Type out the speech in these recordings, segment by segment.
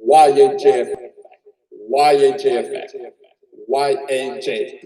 YAJ effect. YAJ effect. YAJ.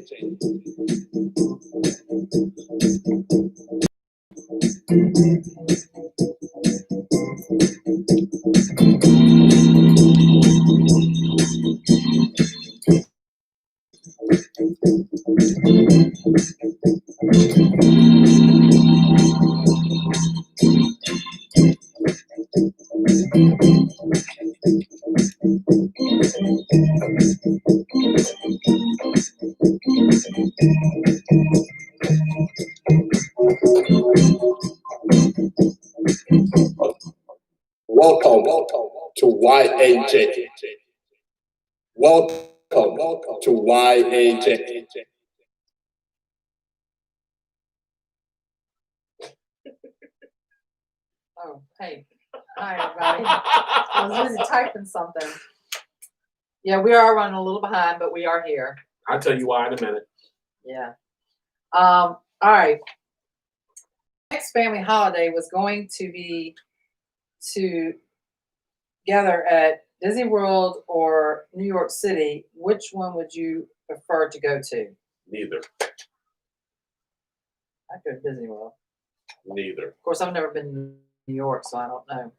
Welcome to YAJ. Welcome to YAJ. Oh, hey. Hi, everybody. I was busy typing something. Yeah, we are running a little behind, but we are here. I'll tell you why in a minute. Yeah. All right. Next family holiday was going to be together at Disney World or New York City. Which one would you prefer to go to? Neither. I'd go to Disney World. Neither. Of course, I've never been to New York, so I don't know.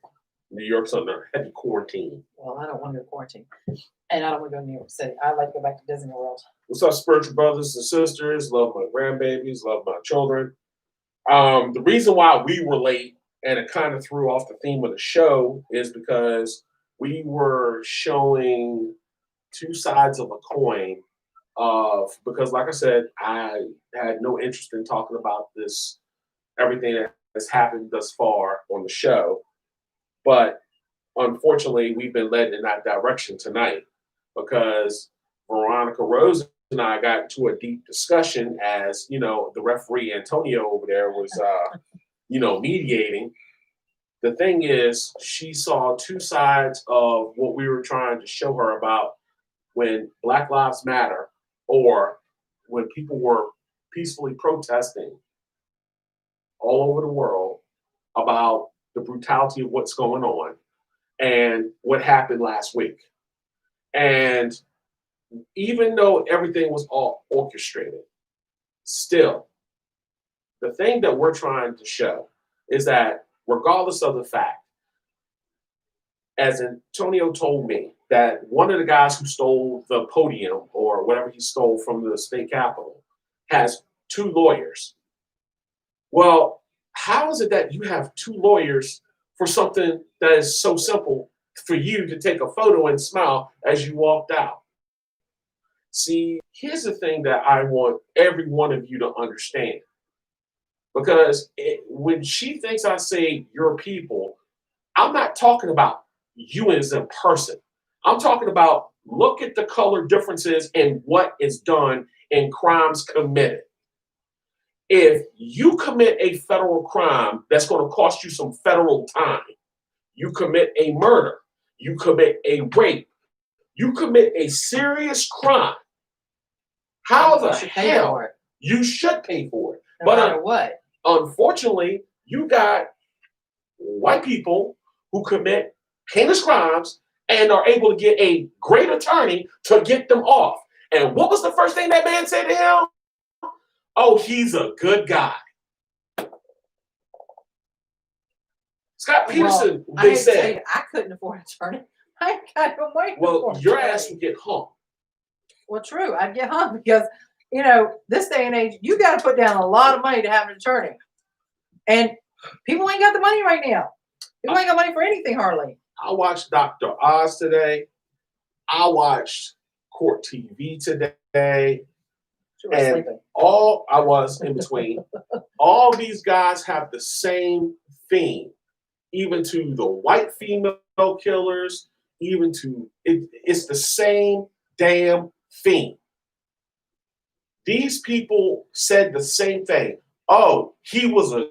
New York's under heavy quarantine. Well, I don't want to go to quarantine. And I don't want to go to New York City. I'd like to go back to Disney World. What's up, spiritual brothers and sisters? Love my grandbabies, love my children. The reason why we were late and it kind of threw off the theme of the show is because we were showing two sides of a coin because like I said, I had no interest in talking about this, everything that has happened thus far on the show. But unfortunately, we've been led in that direction tonight because Veronica Rose and I got into a deep discussion as, you know, the referee Antonio over there was, mediating. The thing is, she saw two sides of what we were trying to show her about when Black Lives Matter or when people were peacefully protesting all over the world about the brutality of what's going on and what happened last week. And even though everything was all orchestrated, still, the thing that we're trying to show is that regardless of the fact, as Antonio told me, that one of the guys who stole the podium or whatever he stole from the state capitol has two lawyers. Well, how is it that you have two lawyers for something that is so simple for you to take a photo and smile as you walked out? See, here's the thing that I want every one of you to understand. Because when she thinks I say your people, I'm not talking about you as a person. I'm talking about look at the color differences in what is done in crimes committed. If you commit a federal crime that's going to cost you some federal time, you commit a murder, you commit a rape, you commit a serious crime, how the hell you should pay for it? No matter what. Unfortunately, you got white people who commit heinous crimes and are able to get a great attorney to get them off. And what was the first thing that man said to him? Oh, he's a good guy. Scott Peterson, they said. I couldn't afford an attorney. I got no way. Well, your ass would get hung. Well, true. I'd get hung because, you know, this day and age, you got to put down a lot of money to have an attorney. And people ain't got the money right now. People ain't got money for anything hardly. I watched Dr. Oz today. I watched Court TV today. And all I was in between, all these guys have the same theme, even to the white female killers, even to it's the same damn theme. These people said the same thing. Oh, he was a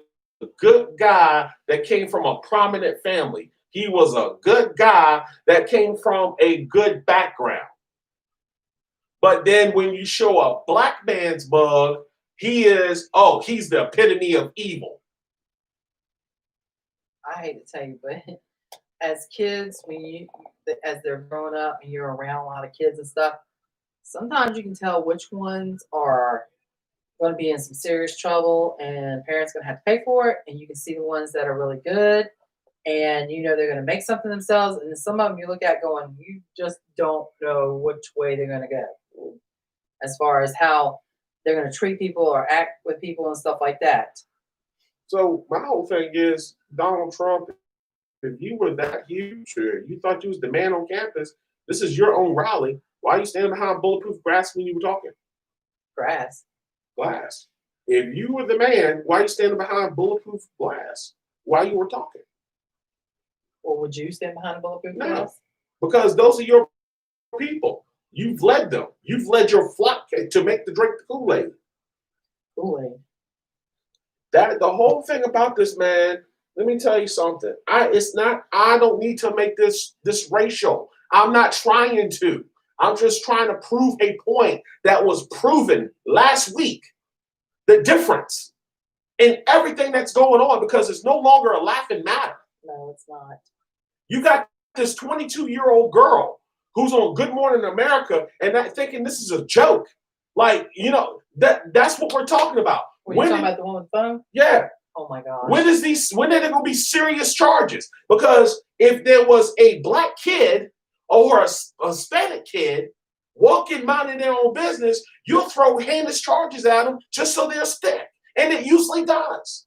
good guy that came from a prominent family. He was a good guy that came from a good background. But then when you show a black man's mug, he's the epitome of evil. I hate to tell you, but as kids, as they're growing up and you're around a lot of kids and stuff, sometimes you can tell which ones are going to be in some serious trouble and parents going to have to pay for it. And you can see the ones that are really good and you know they're going to make something themselves. And then some of them you look at going, you just don't know which way they're going to go as far as how they're going to treat people or act with people and stuff like that. So my whole thing is Donald Trump. If you were that huge, or you thought you was the man on campus, this is your own rally. Why are you standing behind bulletproof glass when you were talking? Glass. If you were the man, why are you standing behind bulletproof glass while you were talking? Or would you stand behind a bulletproof No, glass? because those are your people. You've led them. You've led your flock to make the drink the Kool-Aid. Kool-Aid. That the whole thing about this, man. Let me tell you something. I don't need to make this racial. I'm not trying to. I'm just trying to prove a point that was proven last week. The difference in everything that's going on, because it's no longer a laughing matter. No, it's not. You got this 22-year-old girl who's on Good Morning America and not thinking this is a joke. Like, that's what we're talking about. When you talking about the one with the phone? Yeah. Oh my gosh. When are there going to be serious charges? Because if there was a black kid or a Hispanic kid walking, minding their own business, you'll throw heinous charges at them just so they'll stick. And it usually does.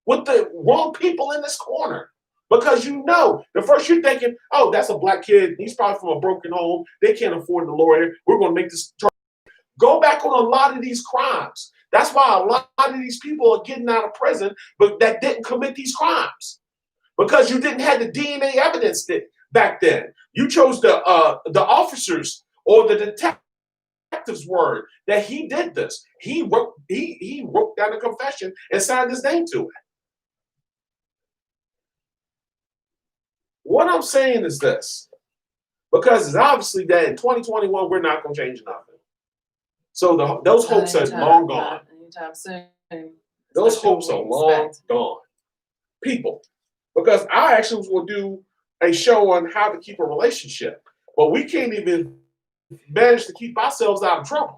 With the wrong people in this corner. Because the first you're thinking, oh, that's a black kid. He's probably from a broken home. They can't afford the lawyer. We're going to make this charge. Go back on a lot of these crimes. That's why a lot of these people are getting out of prison, but that didn't commit these crimes. Because you didn't have the DNA evidence back then. You chose the officers or the detective's word that he did this. He wrote down a confession and signed his name to it. What I'm saying is this, because it's obviously that in 2021 we're not going to change nothing. So those hopes are long gone. Anytime soon. Those hopes are long gone. People, because I actually was going to do a show on how to keep a relationship, but we can't even manage to keep ourselves out of trouble.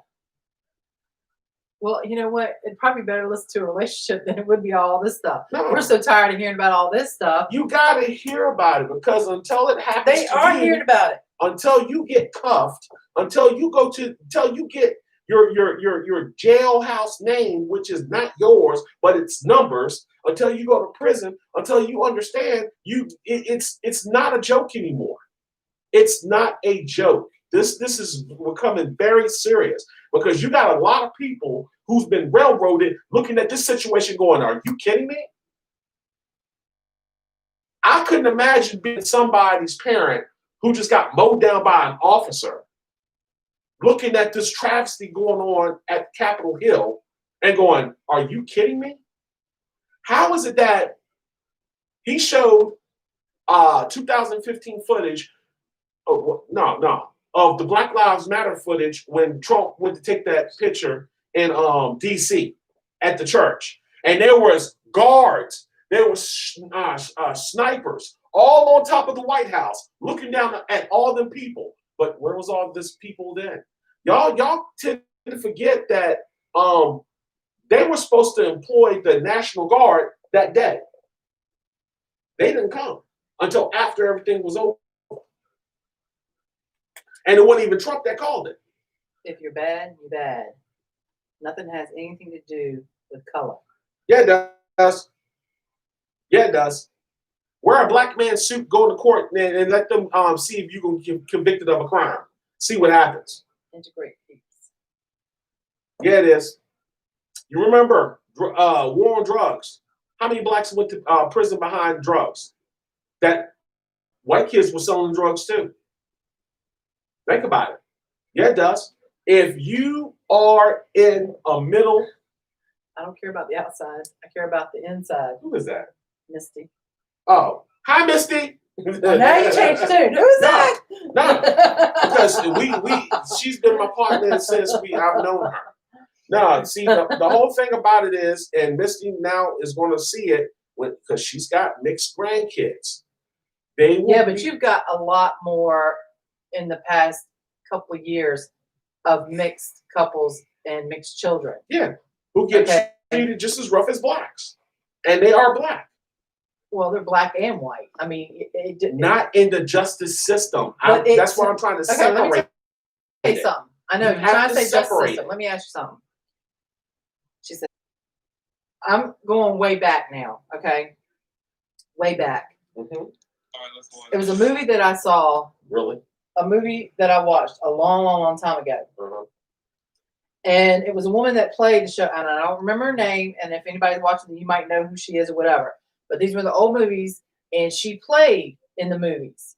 Well, you know what? It'd probably be better to listen to a relationship than it would be all this stuff. No. We're so tired of hearing about all this stuff. You got to hear about it, because until it happens, they are hearing about it. Until you get cuffed, until you get your jailhouse name, which is not yours, but it's numbers, until you go to prison, until you understand it's not a joke anymore. It's not a joke. This is becoming very serious, because you got a lot of people who's been railroaded looking at this situation going, are you kidding me? I couldn't imagine being somebody's parent who just got mowed down by an officer, looking at this travesty going on at Capitol Hill and going, are you kidding me? How is it that he showed 2015 footage? Of the Black Lives Matter footage when Trump went to take that picture in DC at the church. And there was guards, there was snipers all on top of the White House looking down at all them people. But where was all this people then? Y'all tend to forget that they were supposed to employ the National Guard that day. They didn't come until after everything was over. And it wasn't even Trump that called it. If you're bad, you're bad. Nothing has anything to do with color. Yeah, it does. Yeah, it does. Wear a black man's suit, go to court, and let them see if you can get convicted of a crime. See what happens. Integrate peace. Yeah, it is. You remember war on drugs. How many blacks went to prison behind drugs? That white kids were selling drugs too. Think about it. Yeah, it does. If you are in a middle... I don't care about the outside. I care about the inside. Who is that? Misty. Oh, hi, Misty. Well, now you changed tune. Who's that? No, because she's been my partner since I've known her. No, see, the whole thing about it is, and Misty now is going to see it because she's got mixed grandkids. They will Yeah, but be- you've got a lot more in the past couple of years of mixed couples and mixed children. yeah, who get Okay. treated just as rough as blacks, and they are black. Well, they're black and white. I mean, Not in the justice system. But That's why I'm trying to okay, let me separate. say something. I know You you're have trying to to say justice separate system. it. Let me ask you something. She said, I'm going way back now, okay? Way back. Mhm. It was a movie that I saw, Really? a movie that I watched a long, long, long time ago. Uh-huh. And it was a woman that played the show, and I don't remember her name, and if anybody's watching, you might know who she is or whatever. But these were the old movies, and she played in the movies.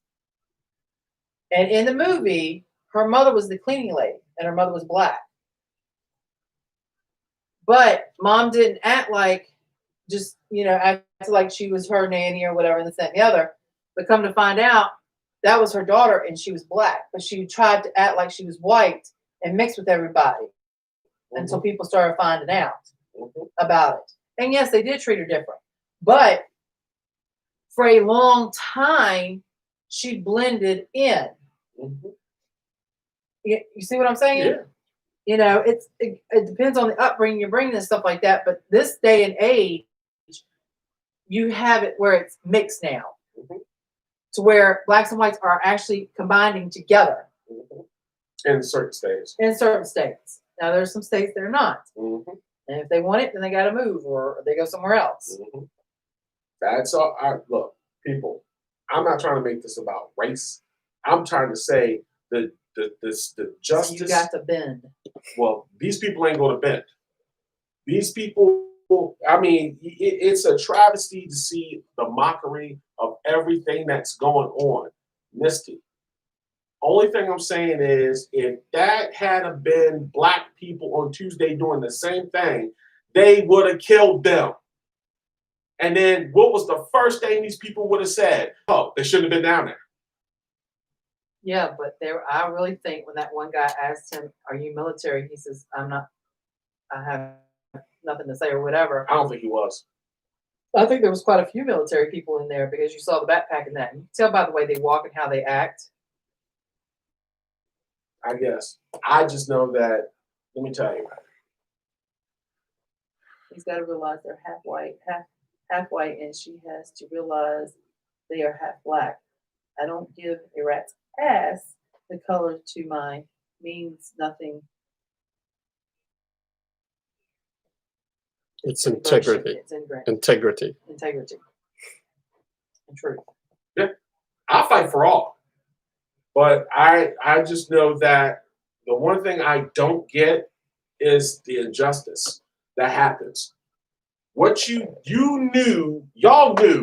And in the movie, her mother was the cleaning lady, and her mother was black. But mom didn't act like just, act like she was her nanny or whatever, and this, that, and the other. But come to find out, that was her daughter, and she was black. But she tried to act like she was white and mix with everybody until people started finding out about it. And yes, they did treat her different. But for a long time, she blended in. Mhm. You see what I'm saying? Yeah. It depends on the upbringing you're bringing and stuff like that. But this day and age, you have it where it's mixed now, to where blacks and whites are actually combining together In certain states. in certain states. Now, there's some states that are not, Mhm. and if they want it, then they got to move or they go somewhere else. Mhm. That's all. Look, people. I'm not trying to make this about race. I'm trying to say the justice. So you got to bend. Well, these people ain't going to bend. These people. I mean, it's a travesty to see the mockery of everything that's going on, Misty. Only thing I'm saying is, if that had been black people on Tuesday doing the same thing, they would have killed them. And then what was the first thing these people would have said? Oh, they shouldn't have been down there. Yeah, but I really think when that one guy asked him, "Are you military?" He says, "I'm not. I have nothing to say," or whatever. I don't think he was. I think there was quite a few military people in there because you saw the backpack and that. And you can tell by the way they walk and how they act. I guess. I just know that. Let me tell you. He's got to realize they're half white, half white, and she has to realize they are half black. I don't give a rat's ass the color to my means nothing. It's integrity. It's Integrity. integrity and truth. Yeah, I fight for all. But I just know that the one thing I don't get is the injustice that happens. What y'all knew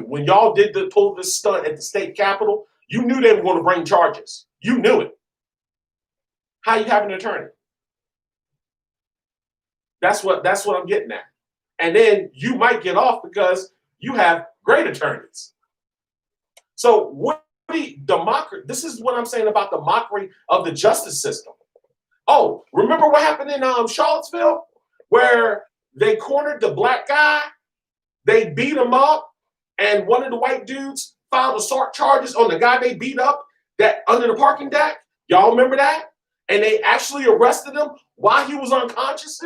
when y'all did pull this stunt at the state capitol, you knew they were going to bring charges. You knew it. How you have an attorney? That's what I'm getting at. And then you might get off because you have great attorneys. So this is what I'm saying about the mockery of the justice system. Oh, remember what happened in Charlottesville, where they cornered the black guy, they beat him up, and one of the white dudes filed assault charges on the guy they beat up that under the parking deck? Y'all remember that? And they actually arrested him while he was unconscious.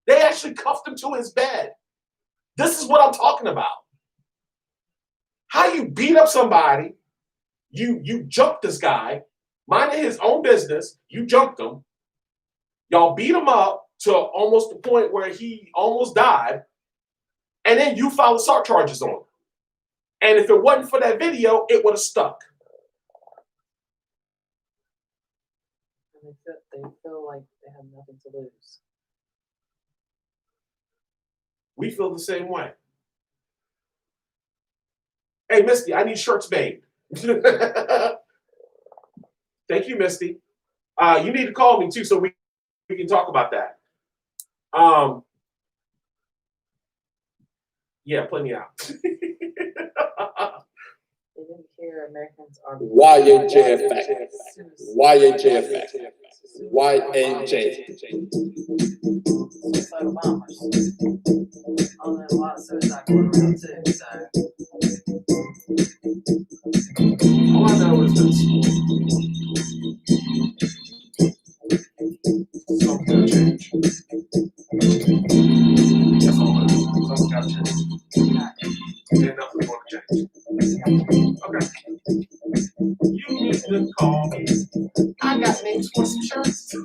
They actually cuffed him to his bed. This is what I'm talking about. How you beat up somebody, you jumped this guy, minding his own business, you jumped him, y'all beat him up to almost the point where he almost died, and then you filed assault charges on him. And if it wasn't for that video, it would have stuck. And they feel like they have nothing to lose. We feel the same way. Hey, Misty, I need shirts made. Thank you, Misty. You need to call me too so we can talk about that. Yeah, put me out. They didn't care Americans are YAJFX. YAJFX. YAJ. suicidal bombers. Oh, there's a lot of suicide going around too, so All I know is this. Something's gonna change. That's all I know. Something's gotta change. And nothing's gonna change. Okay. You need to call me. I got names for some shirts. See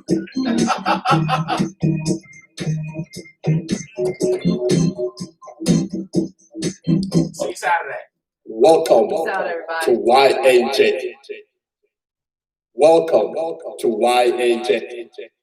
you Saturday. Welcome Peace out, everybody. to YAJ. Welcome to YAJ.